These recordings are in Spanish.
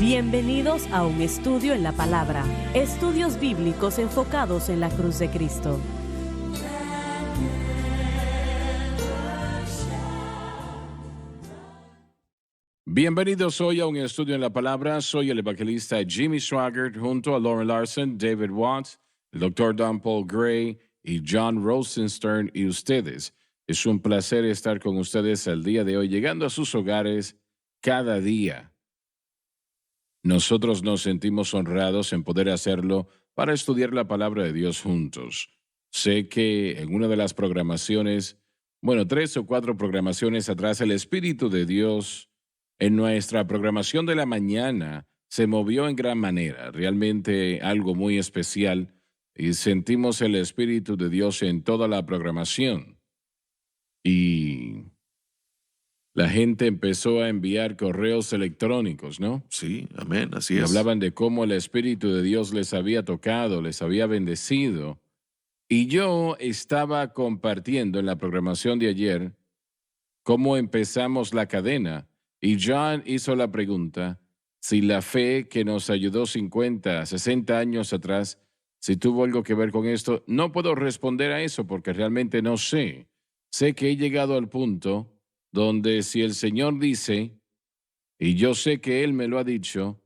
Bienvenidos a un estudio en la palabra, estudios bíblicos enfocados en la cruz de Cristo. Bienvenidos hoy a un estudio en la palabra. Soy el evangelista Jimmy Swaggart junto a Lauren Larson, David Watts, el Dr. Don Paul Gray y John Rosenstern y ustedes. Es un placer estar con ustedes el día de hoy, llegando a sus hogares cada día. Nosotros nos sentimos honrados en poder hacerlo para estudiar la palabra de Dios juntos. Sé que en una de las programaciones, 3 o 4 programaciones atrás, el Espíritu de Dios en nuestra programación de la mañana se movió en gran manera, realmente algo muy especial, y sentimos el Espíritu de Dios en toda la programación. Y la gente empezó a enviar correos electrónicos, ¿no? Sí, amén, así Y es. hablaban de cómo el Espíritu de Dios les había tocado, les había bendecido. Y yo estaba compartiendo en la programación de ayer cómo empezamos la cadena. Y John hizo la pregunta si la fe que nos ayudó 50, 60 años atrás, si tuvo algo que ver con esto. No puedo responder a eso porque realmente no sé. Sé que he llegado al punto donde si el Señor dice, y yo sé que Él me lo ha dicho,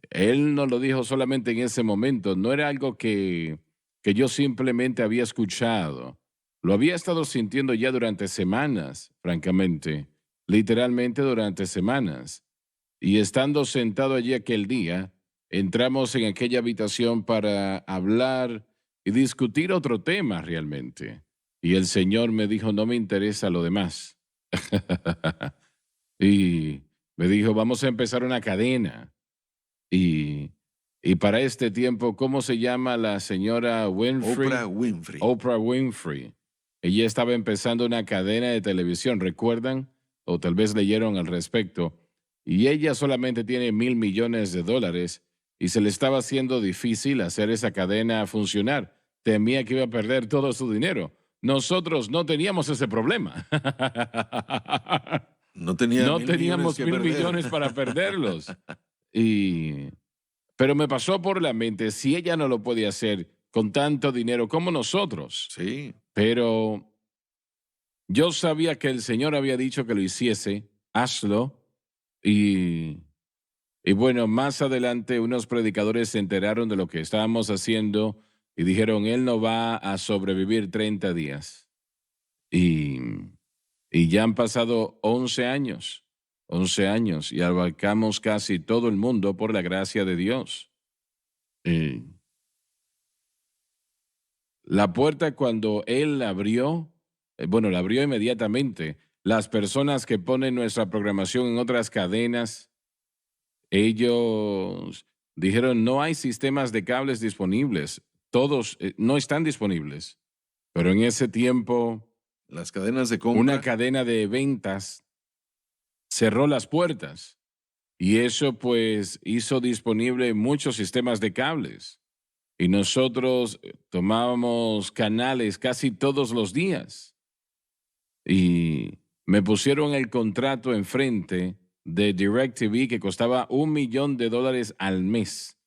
Él no lo dijo solamente en ese momento, no era algo que yo simplemente había escuchado. Lo había estado sintiendo ya durante semanas, francamente, literalmente durante semanas. Y estando sentado allí aquel día, entramos en aquella habitación para hablar y discutir otro tema realmente. Y el Señor me dijo, no me interesa lo demás. Y me dijo, vamos a empezar una cadena. Y, y para este tiempo, ¿cómo se llama la señora Winfrey? Oprah Winfrey. Oprah Winfrey. Ella estaba empezando una cadena de televisión, ¿recuerdan? O tal vez leyeron al respecto. Y ella solamente tiene $1,000 millones y se le estaba haciendo difícil hacer esa cadena funcionar. Temía que iba a perder todo su dinero. Nosotros no teníamos ese problema. No tenía No mil millones teníamos que 1,000 perder. millones para perderlos. Y, pero me pasó por la mente, si ella no lo puede hacer con tanto dinero como nosotros, Sí, pero yo sabía que el Señor había dicho que lo hiciese, hazlo. Y, y bueno, más adelante unos predicadores se enteraron de lo que estábamos haciendo y dijeron, él no va a sobrevivir 30 días. Y, y ya han pasado 11 años y abarcamos casi todo el mundo por la gracia de Dios. La puerta cuando él la abrió, la abrió inmediatamente. Las personas que ponen nuestra programación en otras cadenas, ellos dijeron, no hay sistemas de cables disponibles. Todos no están disponibles. Pero en ese tiempo, las cadenas de una compra. cadena de ventas cerró las puertas y eso pues hizo disponible muchos sistemas de cables. Y nosotros tomábamos canales casi todos los días. Y me pusieron el contrato enfrente de DirecTV que costaba $1 millón al mes.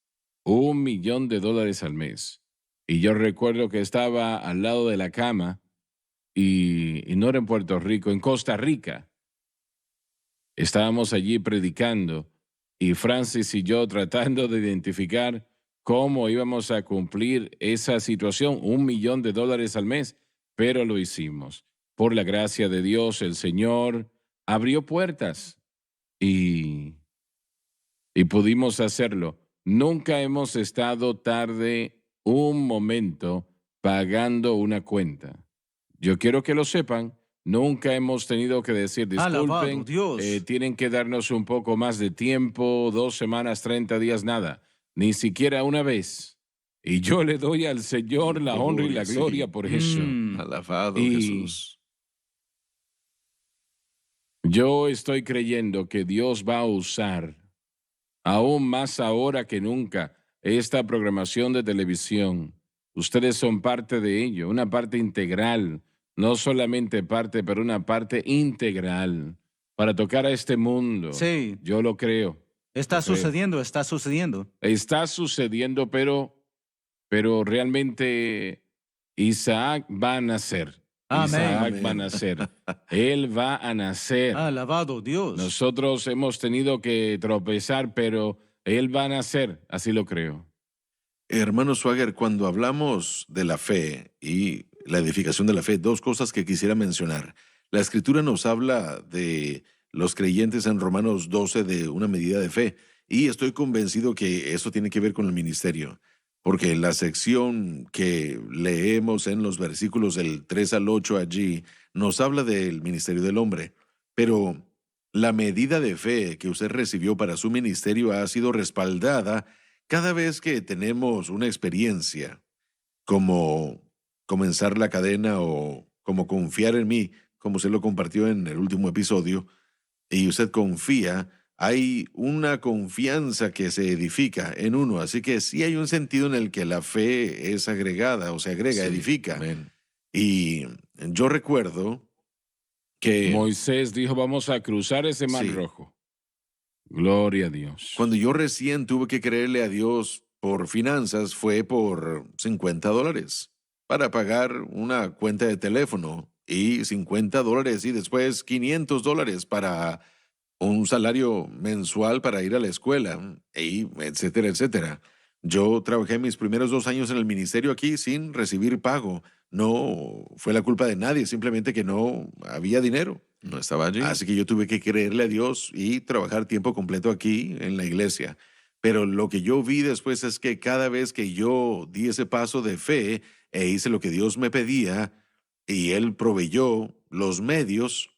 $1 millón al mes. Y yo recuerdo que estaba al lado de la cama y no era en Puerto Rico, en Costa Rica. Estábamos allí predicando y Francis y yo tratando de identificar cómo íbamos a cumplir esa situación, $1 millón al mes, pero lo hicimos. Por la gracia de Dios, el Señor abrió puertas y, y pudimos hacerlo. Nunca hemos estado tarde un momento pagando una cuenta. Yo quiero que lo sepan. Nunca hemos tenido que decir, Alabado disculpen, Dios. tienen que darnos un poco más de tiempo, 2 semanas, 30 días, nada. Ni siquiera una vez. Y yo le doy al Señor la honra y la gloria Sí. por eso. Alabado Y Jesús. yo estoy creyendo que Dios va a usar, aún más ahora que nunca, esta programación de televisión. Ustedes son parte de ello, una parte integral, no solamente parte, pero una parte integral para tocar a este mundo. Sí, Yo lo creo. Está Lo creo. sucediendo, está sucediendo. Está sucediendo, pero realmente Isaac va a nacer. Amén. Isaac va a Amén. nacer. Él va a nacer. Alabado Dios. Nosotros hemos tenido que tropezar, pero Él va a nacer. Así lo creo. Hermano Swagger, cuando hablamos de la fe y la edificación de la fe, dos cosas que quisiera mencionar. La Escritura nos habla de los creyentes en Romanos 12 de una medida de fe, y estoy convencido que eso tiene que ver con el ministerio, porque la sección que leemos en los versículos del 3 al 8 allí nos habla del ministerio del hombre, pero la medida de fe que usted recibió para su ministerio ha sido respaldada cada vez que tenemos una experiencia, como comenzar la cadena o como confiar en mí, como usted lo compartió en el último episodio, y usted confía, hay una confianza que se edifica en uno. Así que sí hay un sentido en el que la fe es agregada o se agrega, Sí, edifica. amén. Y yo recuerdo que Moisés dijo, vamos a cruzar ese mar Sí. rojo. Gloria a Dios. cuando yo recién tuve que creerle a Dios por finanzas fue por $50 para pagar una cuenta de teléfono, y $50 y después $500 para un salario mensual para ir a la escuela, y etcétera, etcétera. Yo trabajé mis primeros 2 años en el ministerio aquí sin recibir pago. No fue la culpa de nadie, simplemente que no había dinero. No estaba allí. Así que yo tuve que creerle a Dios y trabajar tiempo completo aquí en la iglesia. Pero lo que yo vi después es que cada vez que yo di ese paso de fe e hice lo que Dios me pedía y Él proveyó los medios,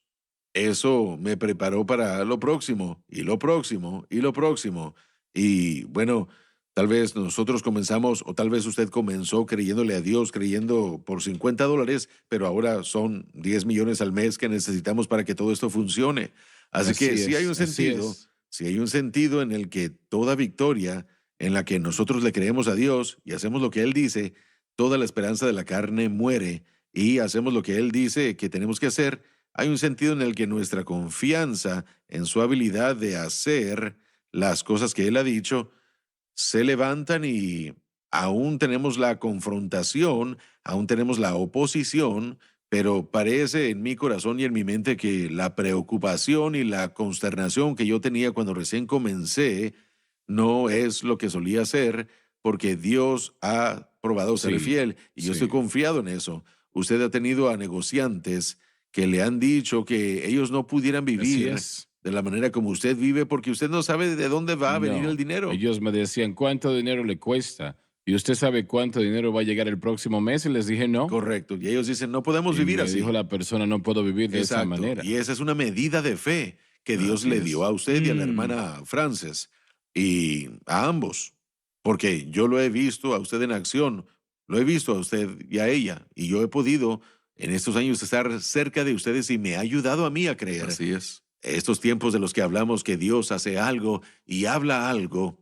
eso me preparó para lo próximo y lo próximo y lo próximo. Y bueno, tal vez nosotros comenzamos, o tal vez usted comenzó creyéndole a Dios, creyendo por $50, pero ahora son 10 millones al mes que necesitamos para que todo esto funcione. Así que sí hay un así sentido, es. sí hay un sentido en el que toda victoria en la que nosotros le creemos a Dios y hacemos lo que Él dice, toda la esperanza de la carne muere y hacemos lo que Él dice que tenemos que hacer. Hay un sentido en el que nuestra confianza en su habilidad de hacer las cosas que Él ha dicho se levantan, y aún tenemos la confrontación, aún tenemos la oposición, pero parece en mi corazón y en mi mente que la preocupación y la consternación que yo tenía cuando recién comencé no es lo que solía ser, porque Dios ha probado ser Sí, fiel y yo estoy sí. confiado en eso. Usted ha tenido a negociantes que le han dicho que ellos no pudieran Así vivir es. de la manera como usted vive porque usted no sabe de dónde va a venir el No, dinero. ellos me decían, ¿cuánto dinero le cuesta? ¿Y usted sabe cuánto dinero va a llegar el próximo mes? Y les dije, no. Correcto. Y ellos dicen, no podemos Y vivir me así. dijo la persona, no puedo vivir de esa Exacto. manera. Y esa es una medida de fe que Dios Así le es. dio a usted y a la hermana Frances, y a ambos. Porque yo lo he visto a usted en acción, lo he visto a usted y a ella, y yo he podido en estos años estar cerca de ustedes y me ha ayudado a mí a creer. Así es. Estos tiempos de los que hablamos que Dios hace algo y habla algo.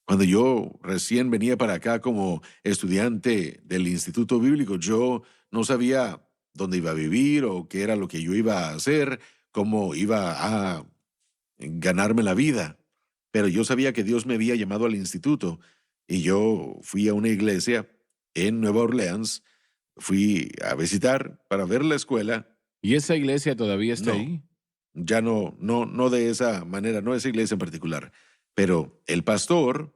Cuando yo recién venía para acá como estudiante del Instituto Bíblico, yo no sabía dónde iba a vivir o qué era lo que yo iba a hacer, cómo iba a ganarme la vida. Pero yo sabía que Dios me había llamado al instituto, y yo fui a una iglesia en Nueva Orleans, fui a visitar para ver la escuela. ¿Y esa iglesia todavía está No. ahí? Ya no de esa manera, no esa iglesia en particular. Pero el pastor,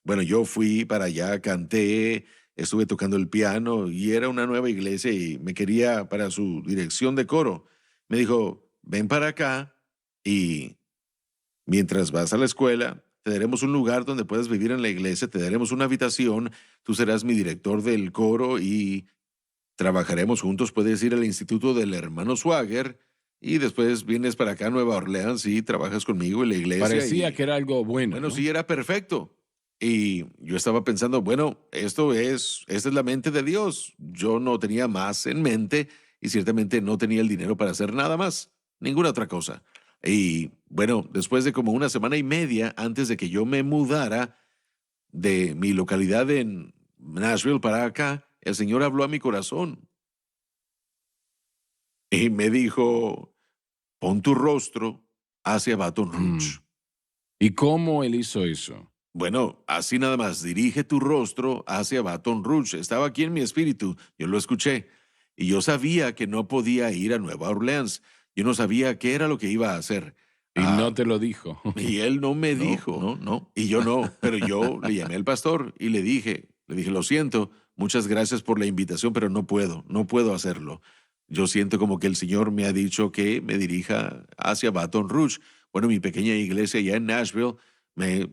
bueno, yo fui para allá, canté, estuve tocando el piano, y era una nueva iglesia y me quería para su dirección de coro. Me dijo, ven para acá y mientras vas a la escuela, te daremos un lugar donde puedas vivir en la iglesia, te daremos una habitación, tú serás mi director del coro y trabajaremos juntos. Puedes ir al instituto del hermano Swagger y después vienes para acá a Nueva Orleans y trabajas conmigo en la iglesia. Parecía y, que era algo bueno. Bueno, ¿no? sí, era perfecto. Y yo estaba pensando, bueno, esta es la mente de Dios. Yo no tenía más en mente y ciertamente no tenía el dinero para hacer nada más, ninguna otra cosa. Y bueno, después de como una semana y media antes de que yo me mudara de mi localidad en Nashville para acá, el Señor habló a mi corazón y me dijo, pon tu rostro hacia Baton Mm. Rouge. ¿Y cómo él hizo eso? Bueno, así nada más, dirige tu rostro hacia Baton Rouge. Estaba aquí en mi espíritu, yo lo escuché. Y yo sabía que no podía ir a Nueva Orleans. Yo no sabía qué era lo que iba a hacer. Y Ah, no te lo dijo. y él no me No, dijo. no, no. Y yo no, pero yo le llamé al pastor y le dije, lo siento, muchas gracias por la invitación, pero no puedo hacerlo. Yo siento como que el Señor me ha dicho que me dirija hacia Baton Rouge. Bueno, mi pequeña iglesia allá en Nashville me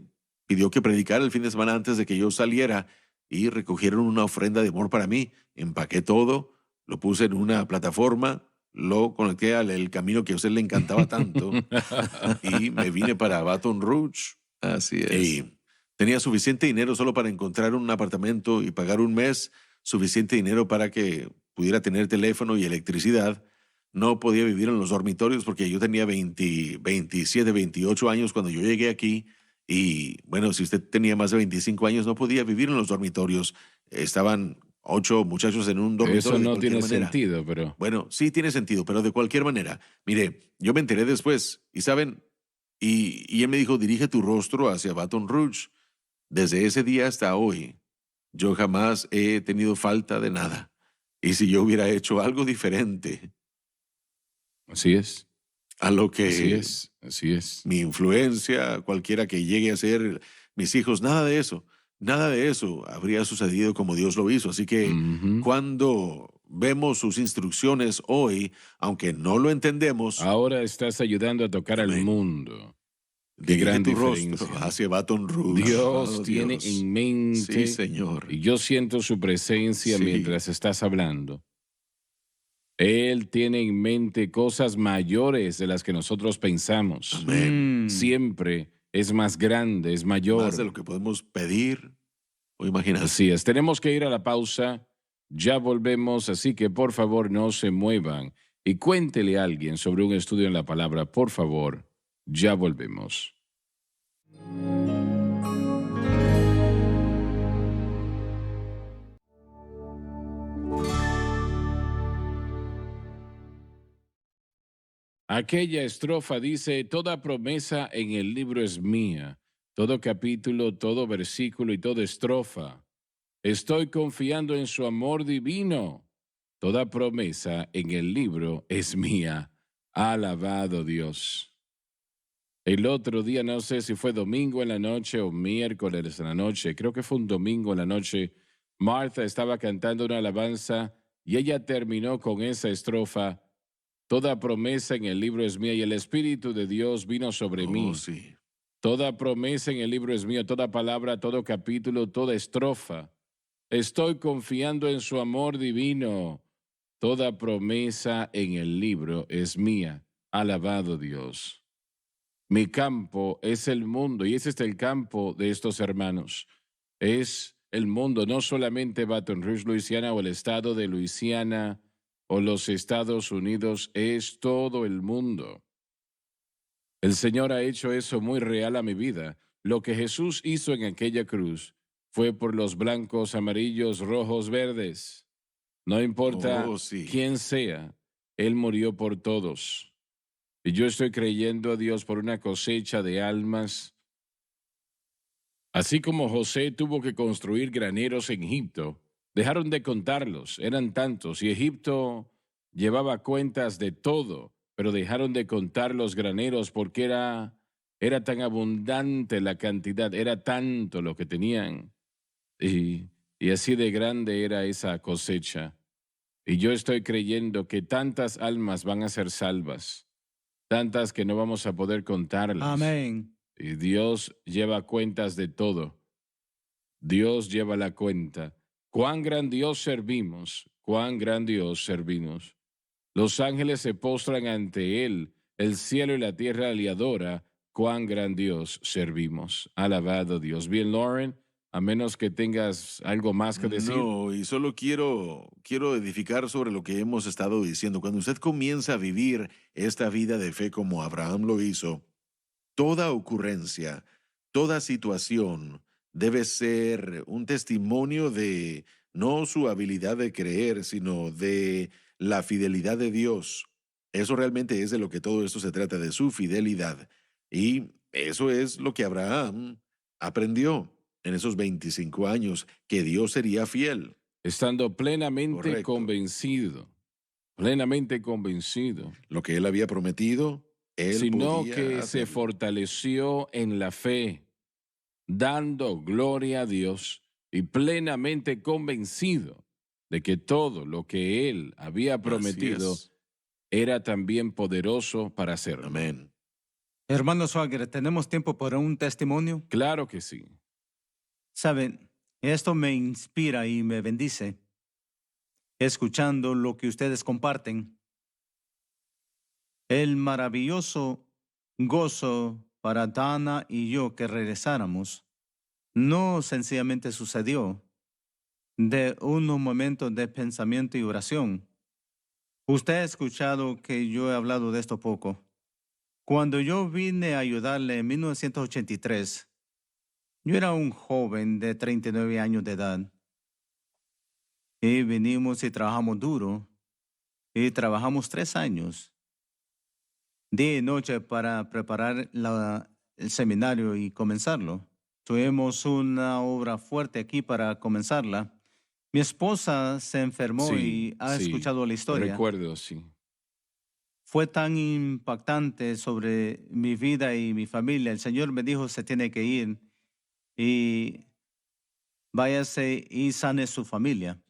pidió que predicara el fin de semana antes de que yo saliera y recogieron una ofrenda de amor para mí. Empaqué todo, lo puse en una plataforma, lo conecté al el camino que a usted le encantaba tanto y me vine para Baton Rouge. Así es. Y tenía suficiente dinero solo para encontrar un apartamento y pagar un mes, suficiente dinero para que pudiera tener teléfono y electricidad. No podía vivir en los dormitorios porque yo tenía 20, 27, 28 años cuando yo llegué aquí. Y bueno, si usted tenía más de 25 años, no podía vivir en los dormitorios. Estaban 8 muchachos en un dormitorio Eso de no cualquier tiene manera. sentido, pero Bueno, sí tiene sentido, pero de cualquier manera. Mire, yo me enteré después y saben, y él me dijo, dirige tu rostro hacia Baton Rouge. Desde ese día hasta hoy, yo jamás he tenido falta de nada. Y si yo hubiera hecho algo diferente así es, a lo así que es, así es. mi influencia, cualquiera que llegue a ser mis hijos, nada de eso habría sucedido como Dios lo hizo. Así que Ujú. cuando vemos sus instrucciones hoy, aunque no lo entendemos, Ahora estás ayudando a tocar al amén. mundo. Qué Dirige gran tu rostro diferencia, ¿no? hacia Baton Rouge. Dios Oh, tiene Dios. en Sí, mente, Señor. y yo siento su presencia Sí. mientras estás hablando. Él tiene en mente cosas mayores de las que nosotros pensamos. Amén. Siempre es más grande, es Más de lo mayor. que podemos pedir o imaginar. Así es, tenemos que ir a la pausa. Ya volvemos, así que por favor no se muevan y cuéntele a alguien sobre un estudio en la palabra, por favor. Ya volvemos. Aquella estrofa dice, toda promesa en el libro es mía, todo capítulo, todo versículo y toda estrofa. Estoy confiando en su amor divino. Toda promesa en el libro es mía. Alabado Dios. El otro día, no sé si fue domingo en la noche o miércoles en la noche, creo que fue un domingo en la noche, Martha estaba cantando una alabanza y ella terminó con esa estrofa. Toda promesa en el libro es mía y el Espíritu de Dios vino sobre Oh, mí. sí. Toda promesa en el libro es mío, toda palabra, todo capítulo, toda estrofa. Estoy confiando en su amor divino. Toda promesa en el libro es mía. Alabado Dios. Mi campo es el mundo y ese es el campo de estos hermanos. Es el mundo, no solamente Baton Rouge, Luisiana o el estado de Luisiana o los Estados Unidos, es todo el mundo. El Señor ha hecho eso muy real a mi vida. Lo que Jesús hizo en aquella cruz fue por los blancos, amarillos, rojos, verdes. No importa Oh, sí. quién sea, Él murió por todos. Y yo estoy creyendo a Dios por una cosecha de almas. Así como José tuvo que construir graneros en Egipto, dejaron de contarlos, eran tantos, y Egipto llevaba cuentas de todo, pero dejaron de contar los graneros porque era tan abundante la cantidad, era tanto lo que tenían, y, y así de grande era esa cosecha. Y yo estoy creyendo que tantas almas van a ser salvas, tantas que no vamos a poder contarlas. Amén. Y Dios lleva cuentas de todo. Dios lleva la cuenta. Cuán gran Dios servimos, cuán gran Dios servimos. Los ángeles se postran ante Él, el cielo y la tierra le adora, cuán gran Dios servimos. Alabado Dios. Bien, Lauren, a menos que tengas algo más que decir. No, y solo quiero edificar sobre lo que hemos estado diciendo. Cuando usted comienza a vivir esta vida de fe como Abraham lo hizo, toda ocurrencia, toda situación debe ser un testimonio de no su habilidad de creer, sino de la fidelidad de Dios. Eso realmente es de lo que todo esto se trata, de su fidelidad. Y eso es lo que Abraham aprendió en esos 25 años, que Dios sería fiel. Estando Correcto. plenamente convencido, Lo que él había prometido, él sino podía que se hacerlo. fortaleció en la fe, dando gloria a Dios y plenamente convencido de que todo lo que él había Así prometido es. era también poderoso para hacerlo. Amén. Hermano Swagger, ¿tenemos tiempo para un testimonio? Claro que sí. Saben, esto me inspira y me bendice, escuchando lo que ustedes comparten. El maravilloso gozo para Dana y yo que regresáramos no sencillamente sucedió de unos momentos de pensamiento y oración. Usted ha escuchado que yo he hablado de esto poco. Cuando yo vine a ayudarle en 1983, yo era un joven de 39 años de edad y vinimos y trabajamos duro y trabajamos 3 años, día y noche para preparar el seminario y comenzarlo. Tuvimos una obra fuerte aquí para comenzarla. Mi esposa se enfermó Sí, y ha sí. escuchado la historia. Recuerdo, sí. Fue tan impactante sobre mi vida y mi familia. El Señor me dijo, se tiene que ir y váyase y sane su familia.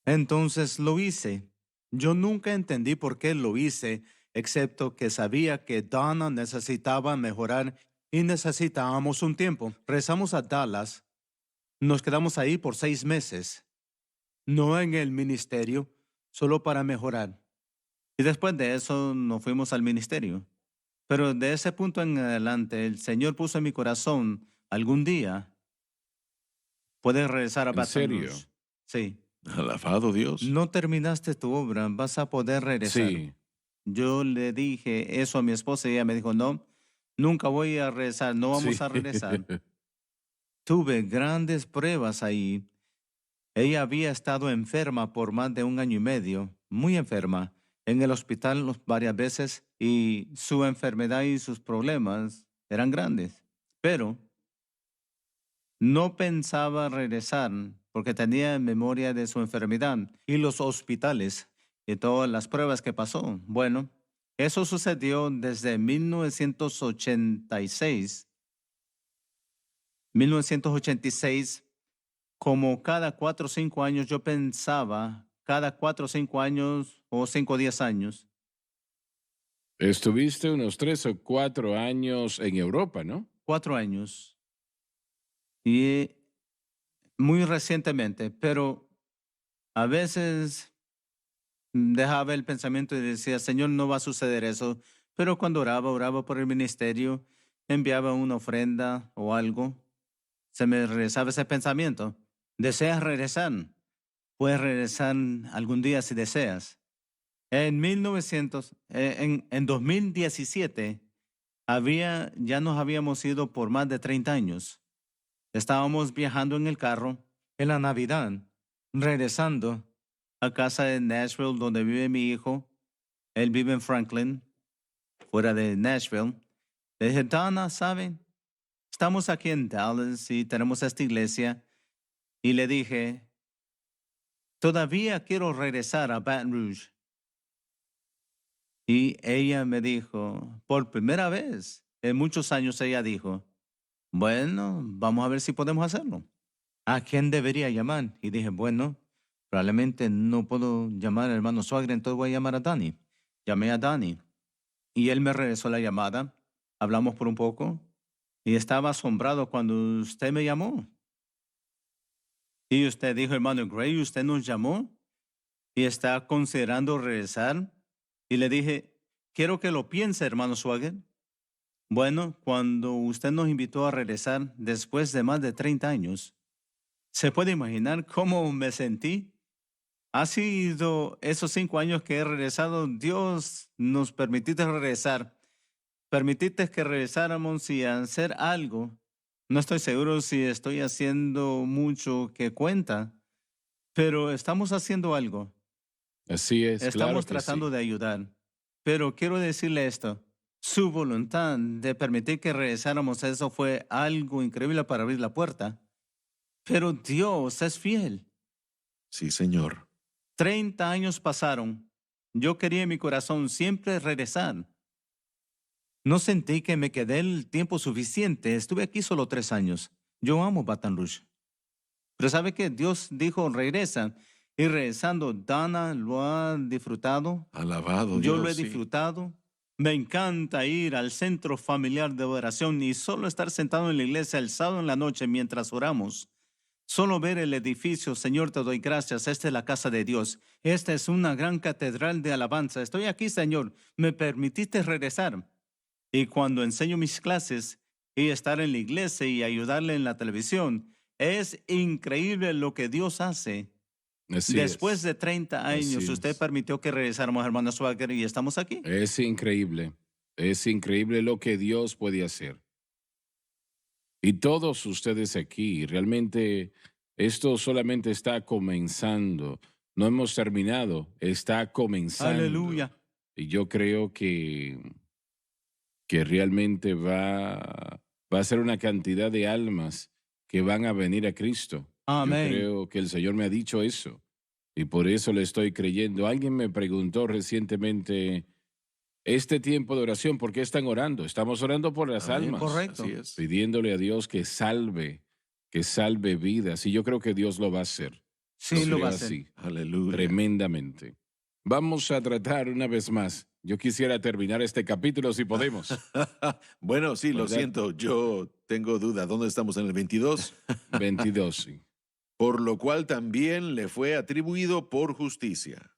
Entonces lo hice. Yo nunca entendí por qué lo hice, excepto que sabía que Donna necesitaba mejorar y necesitábamos un tiempo. Regresamos a Dallas. Nos quedamos ahí por 6 meses, no en el ministerio, solo para mejorar. Y después de eso nos fuimos al ministerio. Pero de ese punto en adelante, el Señor puso en mi corazón, algún día puedes regresar a ¿En Baton serio? Rouge. Sí. Alabado Dios. No terminaste tu obra, vas a poder regresar. Sí. Yo le dije eso a mi esposa y ella me dijo, no, nunca voy a regresar, no Sí. vamos a regresar. Tuve grandes pruebas ahí. Ella había estado enferma por más de 1 año y medio, muy enferma, en el hospital varias veces y su enfermedad y sus problemas eran grandes. Pero no pensaba regresar porque tenía memoria de su enfermedad y los hospitales y todas las pruebas que pasó. Bueno, eso sucedió desde 1986. 1986, como cada 4 o 5 años, yo pensaba, cada 4 o 5 años o 5 o 10 años, Estuviste unos 3 o 4 años en Europa, ¿no? 4 años, y muy recientemente, pero a veces dejaba el pensamiento y decía, Señor, no va a suceder eso. Pero cuando oraba por el ministerio, enviaba una ofrenda o algo, se me regresaba ese pensamiento. ¿Deseas regresar? Puedes regresar algún día si deseas. En 2017, ya nos habíamos ido por más de 30 años. Estábamos viajando en el carro en la Navidad, regresando a casa de Nashville, donde vive mi hijo. Él vive en Franklin, fuera de Nashville. Le dije, Donna, ¿saben? Estamos aquí en Dallas y tenemos esta iglesia. Y le dije, todavía quiero regresar a Baton Rouge. Y ella me dijo, por primera vez en muchos años, ella dijo, bueno, vamos a ver si podemos hacerlo. ¿A quién debería llamar? Y dije, bueno, probablemente no puedo llamar al hermano Swagger, entonces voy a llamar a Danny. Llamé a Danny y él me regresó la llamada. Hablamos por un poco y estaba asombrado cuando usted me llamó. Y usted dijo, hermano Gray, usted nos llamó y está considerando regresar. Y le dije, quiero que lo piense, hermano Swagger. Bueno, cuando usted nos invitó a regresar después de más de 30 años, ¿se puede imaginar cómo me sentí? Ha sido esos 5 años que he regresado, Dios nos permitiste regresar, permitiste que regresáramos y hacer algo. No estoy seguro si estoy haciendo mucho que cuenta, pero estamos haciendo algo. Así es, claro Estamos que tratando sí. de ayudar. Pero quiero decirle esto. Su voluntad de permitir que regresáramos a eso fue algo increíble para abrir la puerta. Pero Dios es fiel. Sí, Señor. 30 años pasaron. Yo quería en mi corazón siempre regresar. No sentí que me quedé el tiempo suficiente. Estuve aquí solo 3 años. Yo amo Baton Rouge. Pero ¿sabe qué? Dios dijo, regresa. Y regresando, Dana lo ha disfrutado. Alabado Yo Dios, lo he sí. disfrutado. Me encanta ir al centro familiar de oración y solo estar sentado en la iglesia el sábado en la noche mientras oramos. Solo ver el edificio, Señor, te doy gracias. Esta es la casa de Dios. Esta es una gran catedral de alabanza. Estoy aquí, Señor. Me permitiste regresar. Y cuando enseño mis clases y estar en la iglesia y ayudarle en la televisión, es increíble lo que Dios hace. Así Después es. de 30 años, Así usted es. permitió que regresáramos, hermano Swagger, y estamos aquí. Es increíble. Es increíble lo que Dios puede hacer. Y todos ustedes aquí, realmente esto solamente está comenzando. No hemos terminado, está comenzando. Aleluya. Y yo creo que realmente va a ser una cantidad de almas que van a venir a Cristo. Yo Amén. creo que el Señor me ha dicho eso y por eso le estoy creyendo. Alguien me preguntó recientemente, este tiempo de oración, ¿por qué están orando? Estamos orando por las Amén. almas, Correcto. Así es. pidiéndole a Dios que salve vidas. Y yo creo que Dios lo va a hacer. Sí, lo creo va a hacer. así, Aleluya. tremendamente. Vamos a tratar una vez más. Yo quisiera terminar este capítulo si podemos. Bueno, sí, lo ¿Verdad? siento. Yo tengo duda. ¿Dónde estamos en el 22? 22, sí. Por lo cual también le fue atribuido por justicia.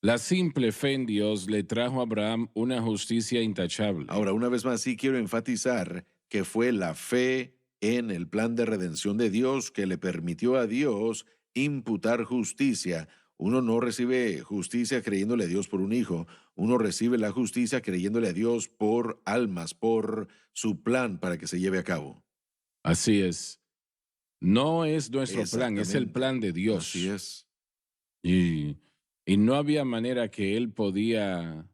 La simple fe en Dios le trajo a Abraham una justicia intachable. Ahora, una vez más, sí quiero enfatizar que fue la fe en el plan de redención de Dios que le permitió a Dios imputar justicia. Uno no recibe justicia creyéndole a Dios por un hijo, uno recibe la justicia creyéndole a Dios por almas, por su plan para que se lleve a cabo. Así es. No es nuestro plan, es el Exactamente. plan de Dios. Así es. Y no había manera que él podía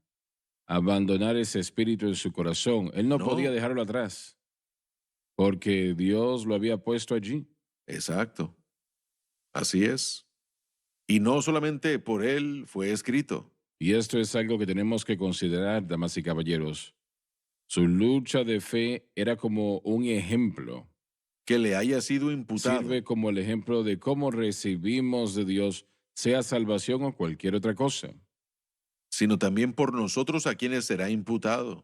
abandonar ese espíritu en su corazón. Él no No. podía dejarlo atrás, porque Dios lo había puesto allí. Exacto. Así es. Y no solamente por él fue escrito. Y esto es algo que tenemos que considerar, damas y caballeros. Su lucha de fe era como un ejemplo. Que le haya sido imputado. Sirve como el ejemplo de cómo recibimos de Dios, sea salvación o cualquier otra cosa. Sino también por nosotros a quienes será imputado.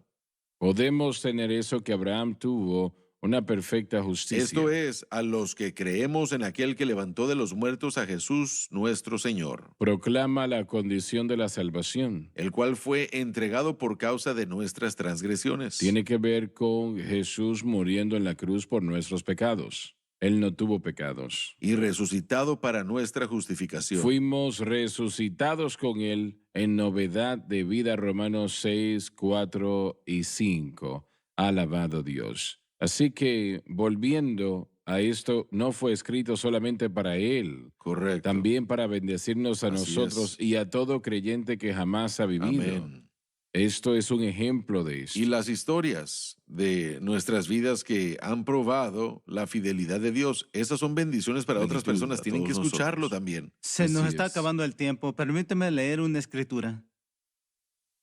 Podemos tener eso que Abraham tuvo, una perfecta justicia. Esto es, a los que creemos en aquel que levantó de los muertos a Jesús nuestro Señor, Proclama la condición de la salvación. el cual fue entregado por causa de nuestras transgresiones. Tiene que ver con Jesús muriendo en la cruz por nuestros pecados. Él no tuvo pecados. Y resucitado para nuestra justificación. Fuimos resucitados con Él en novedad de vida. Romanos 6, 4 y 5. Alabado Dios. Así que, volviendo a esto, no fue escrito solamente para Él, Correcto. también para bendecirnos a Así nosotros es. y a todo creyente que jamás ha vivido. Amén. Esto es un ejemplo de esto. Y las historias de nuestras vidas que han probado la fidelidad de Dios, esas son bendiciones para otras Benditud personas. a Tienen que todos escucharlo nosotros. también. Se nos Así está es. acabando el tiempo. Permíteme leer una escritura.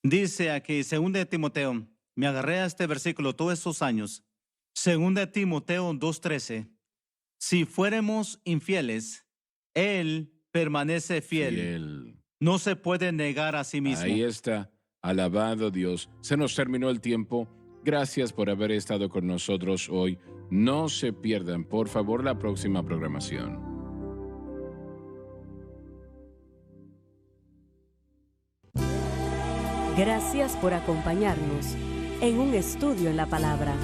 Dice aquí, 2 de Timoteo, me agarré a este versículo todos estos años. 2 de Timoteo 2:13. Si fuéramos infieles, Él permanece fiel. Fiel. No se puede negar a sí mismo. Ahí está. Alabado Dios. Se nos terminó el tiempo. Gracias por haber estado con nosotros hoy. No se pierdan, por favor, la próxima programación. Gracias por acompañarnos en un estudio en la palabra.